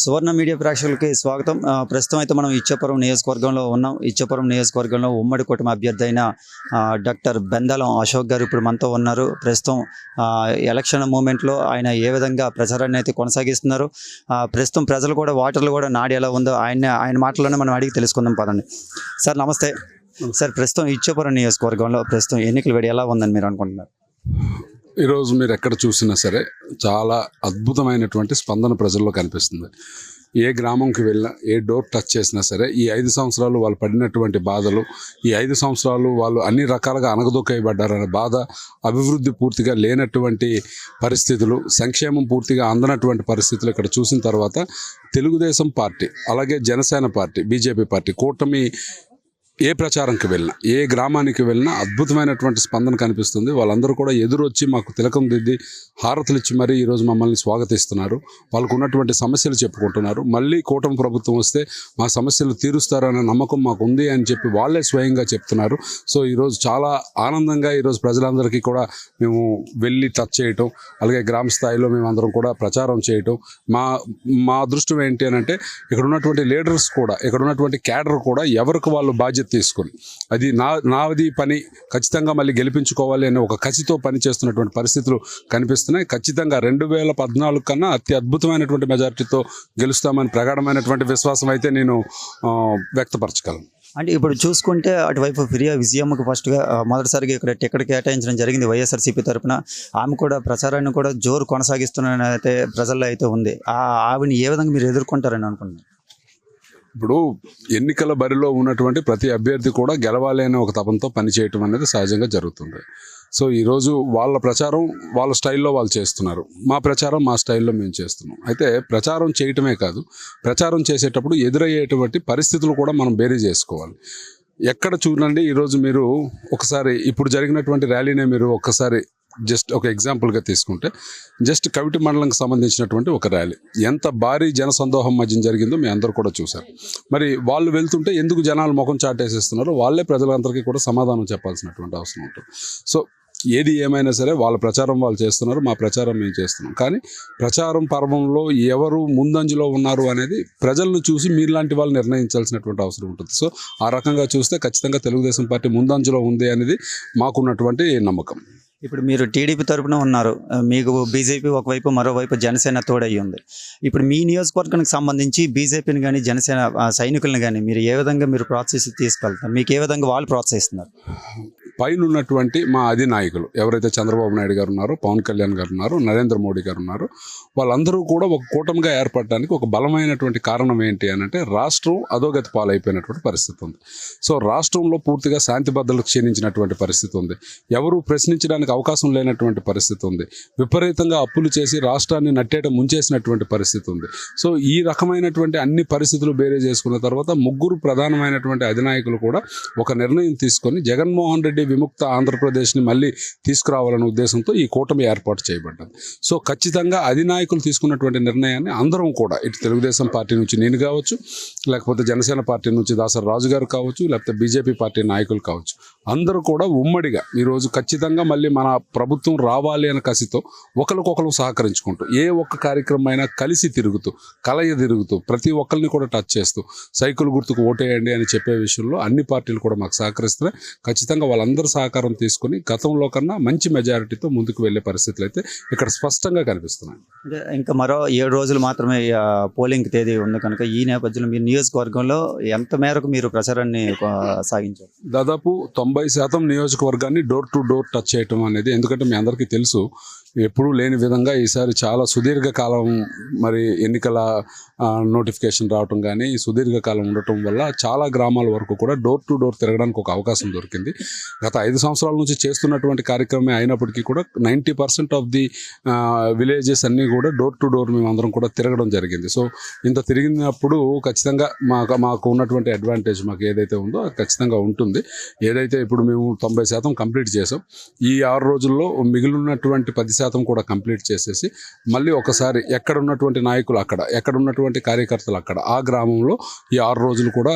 సువర్ణ media ప్రేక్షకులకి స్వాగతం. ప్రస్తుతం అయితే మనం ఇచ్చాపురం నియోజకవర్గంలో ఉన్నాం. ఇచ్చాపురం నియోజకవర్గంలో ఉమ్మడి కూటమి అభ్యర్థి అయిన డాక్టర్ బెందాలం అశోక్ గారు ఇప్పుడు మనతో ఉన్నారు. ప్రస్తుతం ఎలక్షన్ మూమెంట్లో ఆయన ఏ విధంగా ప్రచారాన్ని అయితే కొనసాగిస్తున్నారు, ప్రస్తుతం ప్రజలు కూడా ఓటర్లు కూడా నాడి ఎలా ఉందో ఆయన మాటల్లోనే మనం అడిగి తెలుసుకుందాం. పదండి సార్. నమస్తే సార్. ప్రస్తుతం ఇచ్చాపురం నియోజకవర్గంలో ప్రస్తుతం ఎన్నికల వేడి ఎలా ఉందని మీరు అనుకుంటున్నారు? ఈరోజు మీరు ఎక్కడ చూసినా సరే చాలా అద్భుతమైనటువంటి స్పందన ప్రజల్లో కనిపిస్తుంది. ఏ గ్రామంకి వెళ్ళినా, ఏ డోర్ టచ్ చేసినా సరే ఈ 5 సంవత్సరాలు వాళ్ళు పడినటువంటి బాధలు, ఈ 5 సంవత్సరాలు వాళ్ళు అన్ని రకాలుగా అణగదొక్కబడ్డారనే బాధ, అభివృద్ధి పూర్తిగా లేనటువంటి పరిస్థితులు, సంక్షేమం పూర్తిగా అందనటువంటి పరిస్థితులు ఇక్కడ చూసిన తర్వాత తెలుగుదేశం పార్టీ, అలాగే జనసేన పార్టీ, బీజేపీ పార్టీ కూటమి ఏ ప్రచారంకి వెళ్ళినా, ఏ గ్రామానికి వెళ్ళినా అద్భుతమైనటువంటి స్పందన కనిపిస్తుంది. వాళ్ళందరూ కూడా ఎదురొచ్చి మాకు తిలకం దిద్ది హారతులు ఇచ్చి మరీ ఈరోజు మమ్మల్ని స్వాగతిస్తున్నారు. వాళ్ళకు ఉన్నటువంటి సమస్యలు చెప్పుకుంటున్నారు. మళ్ళీ కూటమి ప్రభుత్వం వస్తే మా సమస్యలు తీరుస్తారనే నమ్మకం మాకు ఉంది అని చెప్పి వాళ్ళే స్వయంగా చెప్తున్నారు. సో ఈరోజు చాలా ఆనందంగా ఈరోజు ప్రజలందరికీ కూడా మేము వెళ్ళి టచ్ చేయటం, అలాగే గ్రామ స్థాయిలో మేమందరం కూడా ప్రచారం చేయటం, మా అదృష్టం ఏంటి అని అంటే ఇక్కడ ఉన్నటువంటి లీడర్స్ కూడా, ఇక్కడ ఉన్నటువంటి క్యాడర్ కూడా ఎవరికి వాళ్ళు బాధ్యత తీసుకొని అది నాది పని, ఖచ్చితంగా మళ్ళీ గెలిపించుకోవాలి అనే ఒక కసితో పనిచేస్తున్నటువంటి పరిస్థితులు కనిపిస్తున్నాయి. ఖచ్చితంగా 2014 కన్నా అతి అద్భుతమైనటువంటి మెజారిటీతో గెలుస్తామని ప్రగాఢమైనటువంటి విశ్వాసం అయితే నేను వ్యక్తపరచగలను. అంటే ఇప్పుడు చూసుకుంటే అటువైపు ఫిర్యా విజయమ్మకు ఫస్ట్గా మొదటిసారిగా ఇక్కడ టికెట్ కేటాయించడం జరిగింది వైఎస్ఆర్సీపీ తరఫున. ఆమె కూడా ప్రచారాన్ని కూడా జోరు కొనసాగిస్తున్న అయితే ప్రజల్లో అయితే ఉంది. ఆవిడని ఏ విధంగా మీరు ఎదుర్కొంటారని అనుకుంటున్నారు? ఇప్పుడు ఎన్నికల బరిలో ఉన్నటువంటి ప్రతి అభ్యర్థి కూడా గెలవాలి అనే ఒక తపంతో పనిచేయటం అనేది సహజంగా జరుగుతుంది. సో ఈరోజు వాళ్ళ ప్రచారం వాళ్ళ స్టైల్లో వాళ్ళు చేస్తున్నారు, మా ప్రచారం మా స్టైల్లో మేము చేస్తున్నాం. అయితే ప్రచారం చేయటమే కాదు, ప్రచారం చేసేటప్పుడు ఎదురయ్యేటువంటి పరిస్థితులు కూడా మనం బేరీ చేసుకోవాలి. ఎక్కడ చూడండి, ఈరోజు మీరు ఒకసారి ఇప్పుడు జరిగినటువంటి ర్యాలీనే మీరు ఒక్కసారి జస్ట్ ఒక ఎగ్జాంపుల్గా తీసుకుంటే, జస్ట్ కవిటి మండలంకి సంబంధించినటువంటి ఒక ర్యాలీ ఎంత భారీ జనసందోహం మధ్య జరిగిందో మీ అందరూ కూడా చూశారు. మరి వాళ్ళు వెళ్తుంటే ఎందుకు జనాలు ముఖం చాటేసేస్తున్నారో వాళ్ళే ప్రజలందరికీ కూడా సమాధానం చెప్పాల్సినటువంటి అవసరం ఉంటుంది. సో ఏది ఏమైనా సరే వాళ్ళ ప్రచారం వాళ్ళు చేస్తున్నారు, మా ప్రచారం మేము చేస్తున్నాం. కానీ ప్రచారం పర్వంలో ఎవరు ముందంజలో ఉన్నారు అనేది ప్రజలను చూసి మీలాంటి వాళ్ళు నిర్ణయించాల్సినటువంటి అవసరం ఉంటుంది. సో ఆ రకంగా చూస్తే ఖచ్చితంగా తెలుగుదేశం పార్టీ ముందంజలో ఉంది అనేది మాకున్నటువంటి నమ్మకం. ఇప్పుడు మీరు టీడీపీ తరఫున ఉన్నారు, మీకు బీజేపీ ఒకవైపు, మరోవైపు జనసేన తోడయ్యి ఉంది. ఇప్పుడు మీ నియోజకవర్గానికి సంబంధించి బీజేపీని కానీ జనసేన సైనికులను కానీ మీరు ఏ విధంగా మీరు ప్రోత్సహించి తీసుకెళ్తారు? మీకు ఏ విధంగా వాళ్ళు ప్రోత్సహిస్తున్నారు? పైన ఉన్నటువంటి మా అధినాయకులు ఎవరైతే చంద్రబాబు నాయుడు గారు ఉన్నారో, పవన్ కళ్యాణ్ గారు ఉన్నారు, నరేంద్ర మోడీ గారు ఉన్నారు, వాళ్ళందరూ కూడా ఒక కూటమిగా ఏర్పడడానికి ఒక బలమైనటువంటి కారణం ఏంటి అని అంటే రాష్ట్రం అధోగతి పాలైపోయినటువంటి పరిస్థితి ఉంది. సో రాష్ట్రంలో పూర్తిగా శాంతి భద్రతలు క్షీణించినటువంటి పరిస్థితి ఉంది. ఎవరు ప్రశ్నించడానికి అవకాశం లేనటువంటి పరిస్థితి ఉంది. విపరీతంగా అప్పులు చేసి రాష్ట్రాన్ని నట్టేట ముంచేసినటువంటి పరిస్థితి ఉంది. సో ఈ రకమైనటువంటి అన్ని పరిస్థితులు బేరే చేసుకున్న తర్వాత ముగ్గురు ప్రధానమైనటువంటి అధినాయకులు కూడా ఒక నిర్ణయం తీసుకొని జగన్మోహన్ రెడ్డి విముక్త ఆంధ్రప్రదేశ్ని మళ్ళీ తీసుకురావాలనే ఉద్దేశంతో ఈ కూటమి ఏర్పాటు చేయబడ్డది. సో ఖచ్చితంగా అధినాయకులు తీసుకున్నటువంటి నిర్ణయాన్ని అందరం కూడా, ఇటు తెలుగుదేశం పార్టీ నుంచి నేను కావచ్చు, లేకపోతే జనసేన పార్టీ నుంచి దాసరి రాజు గారు కావచ్చు, లేకపోతే బీజేపీ పార్టీ నాయకులు కావచ్చు, అందరూ కూడా ఉమ్మడిగా ఈరోజు ఖచ్చితంగా మళ్ళీ మన ప్రభుత్వం రావాలి అనే కసితో ఒకరికొకరు సహకరించుకుంటూ ఏ ఒక్క కార్యక్రమం అయినా కలిసి తిరుగుతూ, కలయ తిరుగుతూ, ప్రతి ఒక్కరిని కూడా టచ్ చేస్తూ సైకిల్ గుర్తుకు ఓటేయండి అని చెప్పే విషయంలో అన్ని పార్టీలు కూడా మాకు సహకరిస్తున్నాయి. ఖచ్చితంగా వాళ్ళందరూ సహకారం తీసుకుని గతంలో కన్నా మంచి మెజారిటీతో ముందుకు వెళ్లే పరిస్థితులు అయితే ఇక్కడ స్పష్టంగా కనిపిస్తున్నాయి. ఇంకా మరో 7 రోజులు మాత్రమే పోలింగ్ తేదీ ఉంది కనుక ఈ నేపథ్యంలో మీ నియోజకవర్గంలో ఎంత మేరకు మీరు ప్రచారాన్ని సాగించారు? దాదాపు 90% నియోజకవర్గాన్ని డోర్ టు డోర్ టచ్ చేయటం అనేది, ఎందుకంటే మీ అందరికీ తెలుసు ఎప్పుడూ లేని విధంగా ఈసారి చాలా సుదీర్ఘకాలం మరి ఎన్నికల నోటిఫికేషన్ రావటం కానీ సుదీర్ఘకాలం ఉండటం వల్ల చాలా గ్రామాల వరకు కూడా డోర్ టు డోర్ తిరగడానికి ఒక అవకాశం దొరికింది. గత 5 సంవత్సరాల నుంచి చేస్తున్నటువంటి కార్యక్రమమే అయినప్పటికీ కూడా 90% ఆఫ్ ది విలేజెస్ అన్నీ కూడా డోర్ టు డోర్ మేమందరం కూడా తిరగడం జరిగింది. సో ఇంత తిరిగినప్పుడు ఖచ్చితంగా మాకు ఉన్నటువంటి అడ్వాంటేజ్ మాకు ఏదైతే ఉందో అది ఖచ్చితంగా ఉంటుంది. ఏదైతే ఇప్పుడు మేము 90% కంప్లీట్ చేసాం, ఈ 6 రోజుల్లో మిగిలినటువంటి 10% కూడా కంప్లీట్ చేసేసి మళ్ళీ ఒకసారి ఎక్కడ ఉన్నటువంటి నాయకులు అక్కడ, ఎక్కడ ఉన్నటువంటి కార్యకర్తలు అక్కడ, ఆ గ్రామంలో ఈ 6 రోజులు కూడా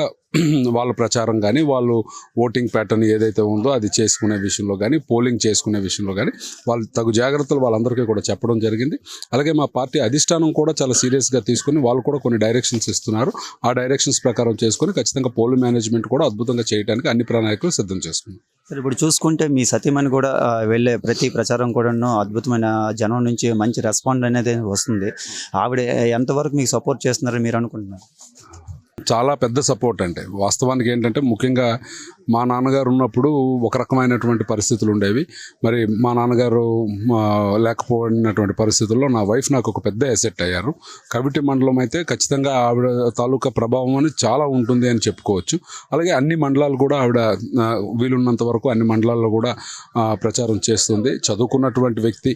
వాళ్ళ ప్రచారం కానీ వాళ్ళు ఓటింగ్ ప్యాటర్న్ ఏదైతే ఉందో అది చేసుకునే విషయంలో కానీ పోలింగ్ చేసుకునే విషయంలో కానీ వాళ్ళు తగు జాగ్రత్తలు వాళ్ళందరికీ కూడా చెప్పడం జరిగింది. అలాగే మా పార్టీ అధిష్టానం కూడా చాలా సీరియస్గా తీసుకుని వాళ్ళు కూడా కొన్ని డైరెక్షన్స్ ఇస్తున్నారు. ఆ డైరెక్షన్స్ ప్రకారం చేసుకొని ఖచ్చితంగా పోలింగ్ మేనేజ్మెంట్ కూడా అద్భుతంగా చేయడానికి అన్ని ప్రణాళికలు సిద్ధం చేసుకున్నాం. సరే, ఇప్పుడు చూసుకుంటే మీ సతీమణి కూడా వెళ్ళే ప్రతి ప్రచారం కూడాను అద్భుతమైన జనం నుంచి మంచి రెస్పాండ్ అనేది వస్తుంది. ఆవిడ ఎంతవరకు మీకు సపోర్ట్ చేస్తున్నారని మీరు అనుకుంటున్నారు? చాలా పెద్ద సపోర్ట్ అంటే వాస్తవానికి ఏంటంటే ముఖ్యంగా మా నాన్నగారు ఉన్నప్పుడు ఒక రకమైనటువంటి పరిస్థితులు ఉండేవి. మరి మా నాన్నగారు లేకపోయినటువంటి పరిస్థితుల్లో నా వైఫ్ నాకు ఒక పెద్ద ఎసెట్ అయ్యారు. కవిటి మండలం అయితే ఖచ్చితంగా ఆవిడ తాలూకా ప్రభావం అని చాలా ఉంటుంది అని చెప్పుకోవచ్చు. అలాగే అన్ని మండలాలు కూడా ఆవిడ వీలున్నంత వరకు అన్ని మండలాల్లో కూడా ప్రచారం చేస్తుంది. చదువుకున్నటువంటి వ్యక్తి,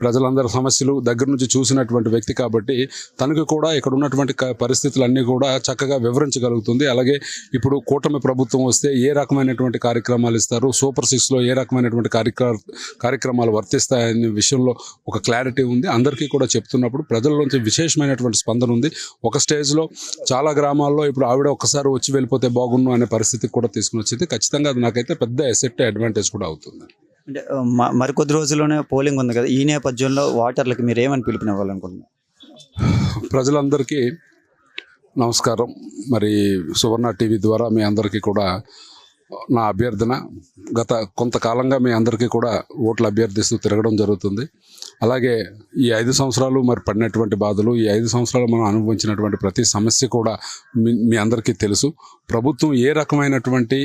ప్రజలందరి సమస్యలు దగ్గర నుంచి చూసినటువంటి వ్యక్తి కాబట్టి తనకు కూడా ఇక్కడ ఉన్నటువంటి పరిస్థితులన్నీ కూడా చక్కగా వివరించగలుగుతుంది. అలాగే ఇప్పుడు కూటమి ప్రభుత్వం వస్తే ఏ రకమైనటువంటి కార్యక్రమాలు ఇస్తారు, సూపర్ 6లో ఏ రకమైనటువంటి కార్యక్రమాలు వర్తిస్తాయనే విషయంలో ఒక క్లారిటీ ఉంది. అందరికీ కూడా చెప్తున్నప్పుడు ప్రజల్లోంచి విశేషమైనటువంటి స్పందన ఉంది. ఒక స్టేజ్లో చాలా గ్రామాల్లో ఇప్పుడు ఆవిడ ఒక్కసారి వచ్చి వెళ్ళిపోతే బాగుండు అనే పరిస్థితికి కూడా తీసుకుని వచ్చింది. ఖచ్చితంగా అది నాకైతే పెద్ద ఎసెట్ అడ్వాంటేజ్ కూడా అవుతుంది. అంటే మరికొద్ది రోజుల్లోనే పోలింగ్ ఉంది కదా, ఈ నేపథ్యంలో ఓటర్లకు మీరు ఏమని పిలుపునివ్వాలనుకుంటున్నారు? ప్రజలందరికీ నమస్కారం. మరి సువర్ణ టీవీ ద్వారా మీ అందరికీ కూడా నా అభ్యర్థన, గత కొంతకాలంగా మీ అందరికీ కూడా ఓట్లు అభ్యర్థిస్తూ తిరగడం జరుగుతుంది. అలాగే ఈ 5 సంవత్సరాలు మరి పడినటువంటి బాధలు, ఈ 5 సంవత్సరాలు మనం అనుభవించినటువంటి ప్రతి సమస్య కూడా మీ అందరికీ తెలుసు. ప్రభుత్వం ఏ రకమైనటువంటి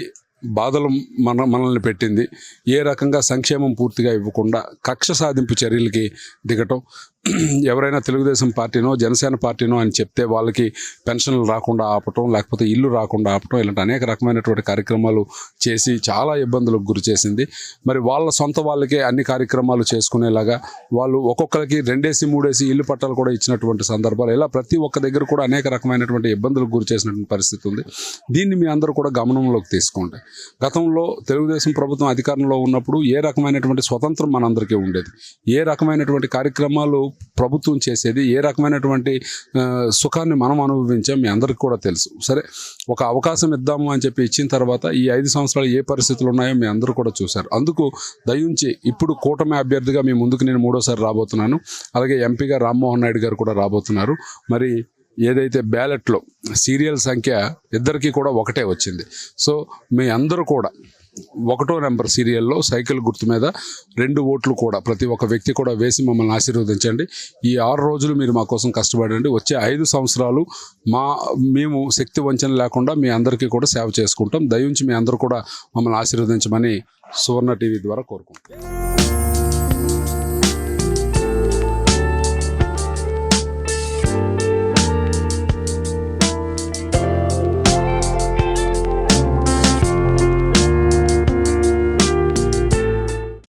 బాధలు మనల్ని పెట్టింది, ఏ రకంగా సంక్షేమం పూర్తిగా ఇవ్వకుండా కక్ష సాధింపు చర్యలకి దిగటం, ఎవరైనా తెలుగుదేశం పార్టీనో జనసేన పార్టీనో అని చెప్తే వాళ్ళకి పెన్షన్లు రాకుండా ఆపటం, లేకపోతే ఇల్లు రాకుండా ఆపటం, ఇలాంటి అనేక రకమైనటువంటి కార్యక్రమాలు చేసి చాలా ఇబ్బందులకు గురి చేసింది. మరి వాళ్ళ సొంత వాళ్ళకే అన్ని కార్యక్రమాలు చేసుకునేలాగా వాళ్ళు ఒక్కొక్కరికి 2-3 ఇల్లు పట్టాలు కూడా ఇచ్చినటువంటి సందర్భాలు, ఇలా ప్రతి ఒక్క దగ్గర కూడా అనేక రకమైనటువంటి ఇబ్బందులకు గురి చేసినటువంటి పరిస్థితి ఉంది. దీన్ని మీ అందరూ కూడా గమనంలోకి తీసుకోండి. గతంలో తెలుగుదేశం ప్రభుత్వం అధికారంలో ఉన్నప్పుడు ఏ రకమైనటువంటి స్వతంత్రం మనందరికీ ఉండేది, ఏ రకమైనటువంటి కార్యక్రమాలు ప్రభుత్వం చేసేది, ఏ రకమైనటువంటి సుఖాన్ని మనం అనుభవించాం మీ అందరికీ కూడా తెలుసు. సరే, ఒక అవకాశం ఇద్దాము అని చెప్పి ఇచ్చిన తర్వాత ఈ 5 సంవత్సరాలు ఏ పరిస్థితులు ఉన్నాయో మీ అందరూ కూడా చూశారు. అందుకు దయించి ఇప్పుడు కూటమి అభ్యర్థిగా మీ ముందుకు నేను 3వసారి రాబోతున్నాను. అలాగే ఎంపీగా రామ్మోహన్ నాయుడు గారు కూడా రాబోతున్నారు. మరి ఏదైతే బ్యాలెట్లో సీరియల్ సంఖ్య ఇద్దరికీ కూడా ఒకటే వచ్చింది. సో మీ అందరూ కూడా 1వ నెంబర్ సీరియల్లో సైకిల్ గుర్తు మీద 2 ఓట్లు కూడా ప్రతి ఒక్క వ్యక్తి కూడా వేసి మమ్మల్ని ఆశీర్వదించండి. ఈ 6 రోజులు మీరు మా కోసం కష్టపడండి. వచ్చే 5 సంవత్సరాలు మేము శక్తి వంచన లేకుండా మీ అందరికీ కూడా సేవ చేసుకుంటాం. దయించి మీ అందరూ కూడా మమ్మల్ని ఆశీర్వదించమని సువర్ణ టీవీ ద్వారా కోరుకుంటాం.